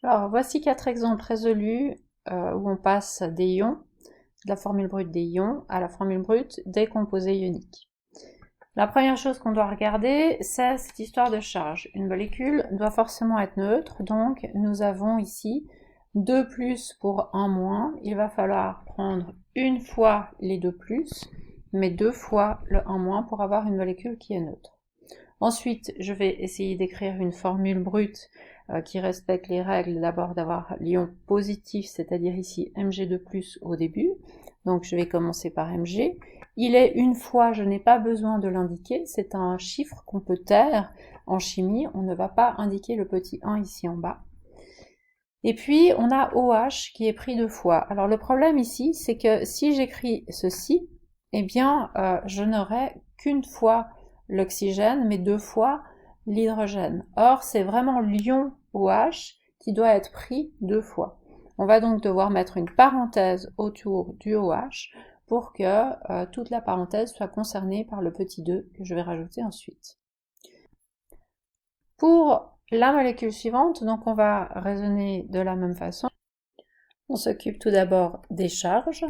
Alors, voici 4 exemples résolus où on passe des ions, de la formule brute des ions à la formule brute des composés ioniques. La première chose qu'on doit regarder, c'est cette histoire de charge. Une molécule doit forcément être neutre, donc nous avons ici 2 plus pour 1 moins. Il va falloir prendre une fois les 2 plus, mais 2 fois le 1 moins pour avoir une molécule qui est neutre. Ensuite, je vais essayer d'écrire une formule brute qui respecte les règles d'abord d'avoir l'ion positif, c'est-à-dire ici Mg2+, au début. Donc je vais commencer par Mg. Il est une fois, je n'ai pas besoin de l'indiquer, c'est un chiffre qu'on peut taire en chimie, on ne va pas indiquer le petit 1 ici en bas. Et puis on a OH qui est pris 2 fois. Alors le problème ici, c'est que si j'écris ceci, eh bien je n'aurai qu'une fois l'oxygène, mais 2 fois l'hydrogène. Or, c'est vraiment l'ion OH qui doit être pris 2 fois. On va donc devoir mettre une parenthèse autour du OH pour que toute la parenthèse soit concernée par le petit 2 que je vais rajouter ensuite. Pour la molécule suivante, donc on va raisonner de la même façon. On s'occupe tout d'abord des charges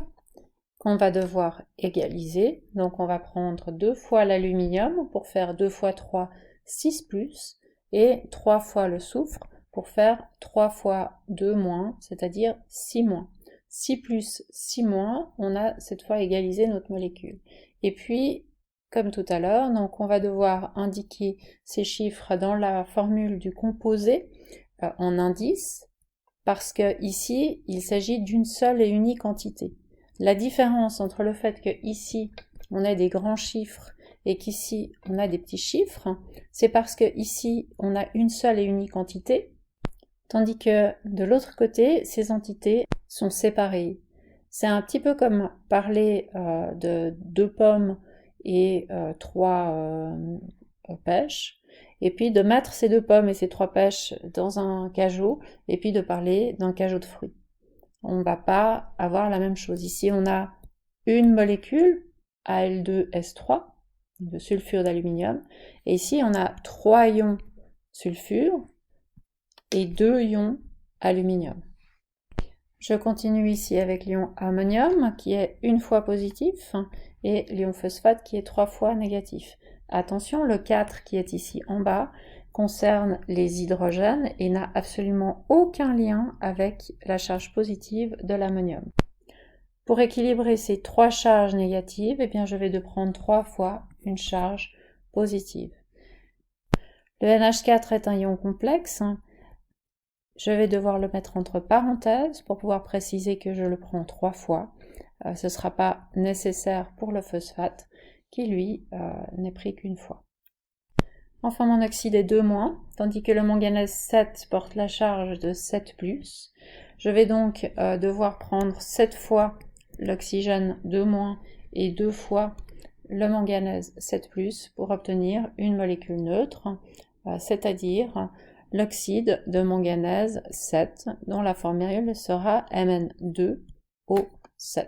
qu'on va devoir égaliser. Donc on va prendre 2 fois l'aluminium pour faire 2 fois 3, 6 plus, et 3 fois le soufre pour faire 3 fois 2 moins, c'est-à-dire 6 moins. 6 plus, 6 moins, on a cette fois égalisé notre molécule. Et puis, comme tout à l'heure, donc on va devoir indiquer ces chiffres dans la formule du composé en indice, parce que ici, il s'agit d'une seule et unique entité. La différence entre le fait que ici on a des grands chiffres et qu'ici on a des petits chiffres, c'est parce que ici on a une seule et unique entité, tandis que de l'autre côté, ces entités sont séparées. C'est un petit peu comme parler de 2 pommes et 3 pêches, et puis de mettre ces 2 pommes et ces 3 pêches dans un cajot, et puis de parler d'un cajot de fruits. On ne va pas avoir la même chose. Ici, on a une molécule, Al2S3, de sulfure d'aluminium, et ici, on a 3 ions sulfure et 2 ions aluminium. Je continue ici avec l'ion ammonium, qui est une fois positif, et l'ion phosphate, qui est 3 fois négatif. Attention, le 4 qui est ici en bas concerne les hydrogènes et n'a absolument aucun lien avec la charge positive de l'ammonium. Pour équilibrer ces 3 charges négatives, eh bien, je vais devoir prendre 3 fois une charge positive. Le NH4 est un ion complexe. Je vais devoir le mettre entre parenthèses pour pouvoir préciser que je le prends 3 fois. Ce ne sera pas nécessaire pour le phosphate, qui lui n'est pris qu'une fois. Enfin, mon oxyde est 2-, tandis que le manganèse 7 porte la charge de 7+. Je vais donc devoir prendre 7 fois l'oxygène 2- et 2 fois le manganèse 7+, pour obtenir une molécule neutre, c'est-à-dire l'oxyde de manganèse 7, dont la formule sera Mn2O7.